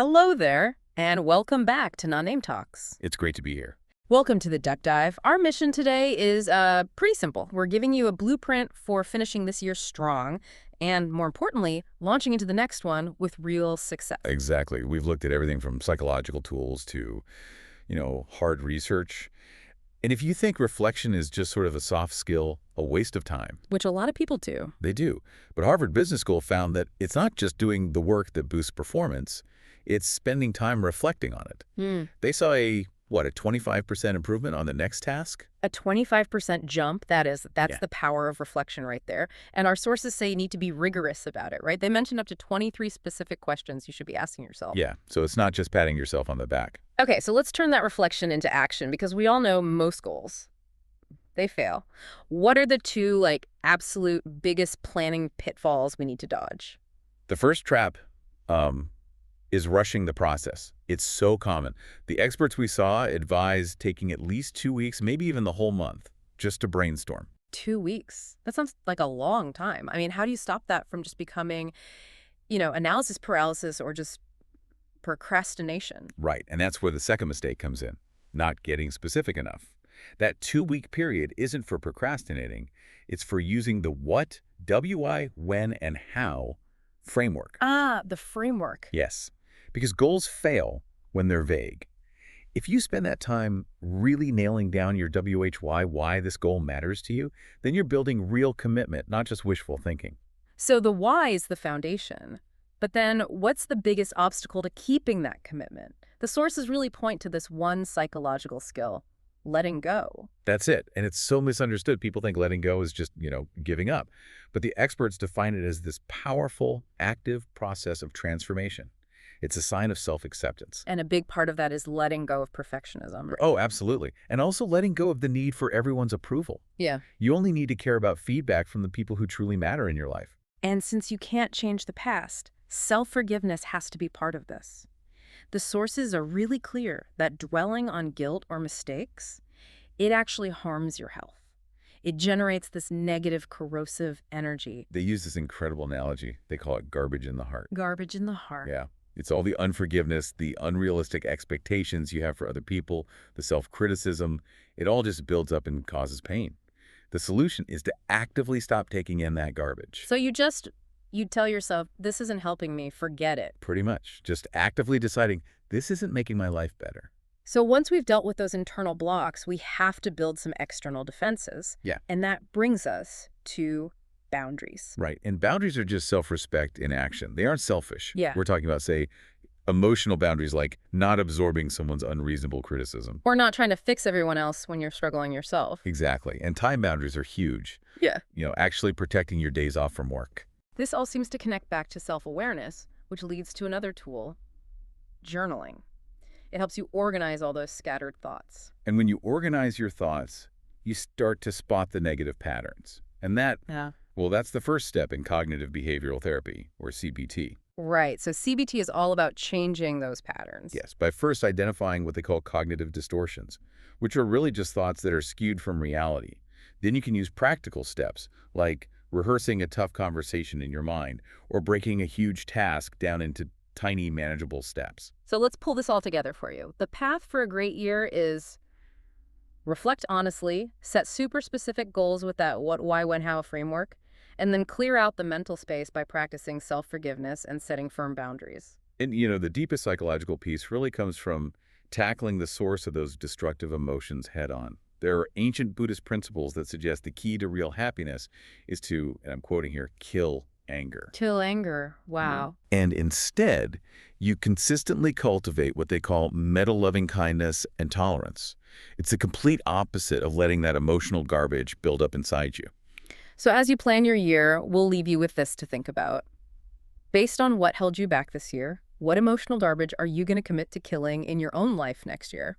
Hello there, and welcome back to Non Name Talks. It's great to be here. Welcome to the Duck Dive. Our mission today is pretty simple. We're giving you a blueprint for finishing this year strong, and more importantly, launching into the next one with real success. Exactly. We've looked at everything from psychological tools to, hard research. And if you think reflection is just sort of a soft skill, a waste of time, Which a lot of people do. they do. But Harvard Business School found that it's not just doing the work that boosts performance, it's spending time reflecting on it. They saw a 25% improvement on the next task? A 25% jump, that's Yeah. the power of reflection right there. And our sources say you need to be rigorous about it, right? They mentioned up to 23 specific questions you should be asking yourself. Yeah, so it's not just patting yourself on the back. Okay, so let's turn that reflection into action because we all know most goals, they fail. What are the two, absolute biggest planning pitfalls we need to dodge? The first trap is rushing the process. It's so common. The experts we saw advise taking at least 2 weeks, maybe even the whole month, just to brainstorm. 2 weeks. That sounds like a long time. I mean, how do you stop that from just becoming, analysis paralysis or just procrastination? Right, and that's where the second mistake comes in, not getting specific enough. That 2-week period isn't for procrastinating. It's for using the what, why, when, and how framework. Ah, the framework. Yes, because goals fail when they're vague. If you spend that time really nailing down your why this goal matters to you, then you're building real commitment, not just wishful thinking. So the why is the foundation. But then what's the biggest obstacle to keeping that commitment? The sources really point to this one psychological skill, letting go. That's it. And it's so misunderstood. People think letting go is just, giving up. But the experts define it as this powerful, active process of transformation. It's a sign of self-acceptance. And a big part of that is letting go of perfectionism. Right? Oh, absolutely. And also letting go of the need for everyone's approval. Yeah. You only need to care about feedback from the people who truly matter in your life. And since you can't change the past, self-forgiveness has to be part of this. The sources are really clear that dwelling on guilt or mistakes, it actually harms your health. It generates this negative, corrosive energy. They use this incredible analogy. They call it garbage in the heart. Garbage in the heart. Yeah. It's all the unforgiveness, the unrealistic expectations you have for other people, the self-criticism. It all just builds up and causes pain. The solution is to actively stop taking in that garbage. So you tell yourself, this isn't helping me, forget it. Pretty much. Just actively deciding, this isn't making my life better. So once we've dealt with those internal blocks, we have to build some external defenses. Yeah. And that brings us to boundaries. Right. And boundaries are just self-respect in action. They aren't selfish. Yeah. We're talking about, say, emotional boundaries like not absorbing someone's unreasonable criticism. Or not trying to fix everyone else when you're struggling yourself. Exactly. And time boundaries are huge. Yeah. Actually protecting your days off from work. This all seems to connect back to self-awareness, which leads to another tool, journaling. It helps you organize all those scattered thoughts. And when you organize your thoughts, you start to spot the negative patterns. And that's the first step in cognitive behavioral therapy, or CBT. Right. So CBT is all about changing those patterns. Yes, by first identifying what they call cognitive distortions, which are really just thoughts that are skewed from reality. Then you can use practical steps, like rehearsing a tough conversation in your mind, or breaking a huge task down into tiny, manageable steps. So let's pull this all together for you. The path for a great year is reflect honestly, set super specific goals with that what, why, when, how framework, and then clear out the mental space by practicing self-forgiveness and setting firm boundaries. And, the deepest psychological piece really comes from tackling the source of those destructive emotions head on. There are ancient Buddhist principles that suggest the key to real happiness is to, and I'm quoting here, kill anger. Kill anger. Wow. And instead, you consistently cultivate what they call meta-loving kindness and tolerance. It's the complete opposite of letting that emotional garbage build up inside you. So as you plan your year, we'll leave you with this to think about. Based on what held you back this year, what emotional garbage are you going to commit to killing in your own life next year?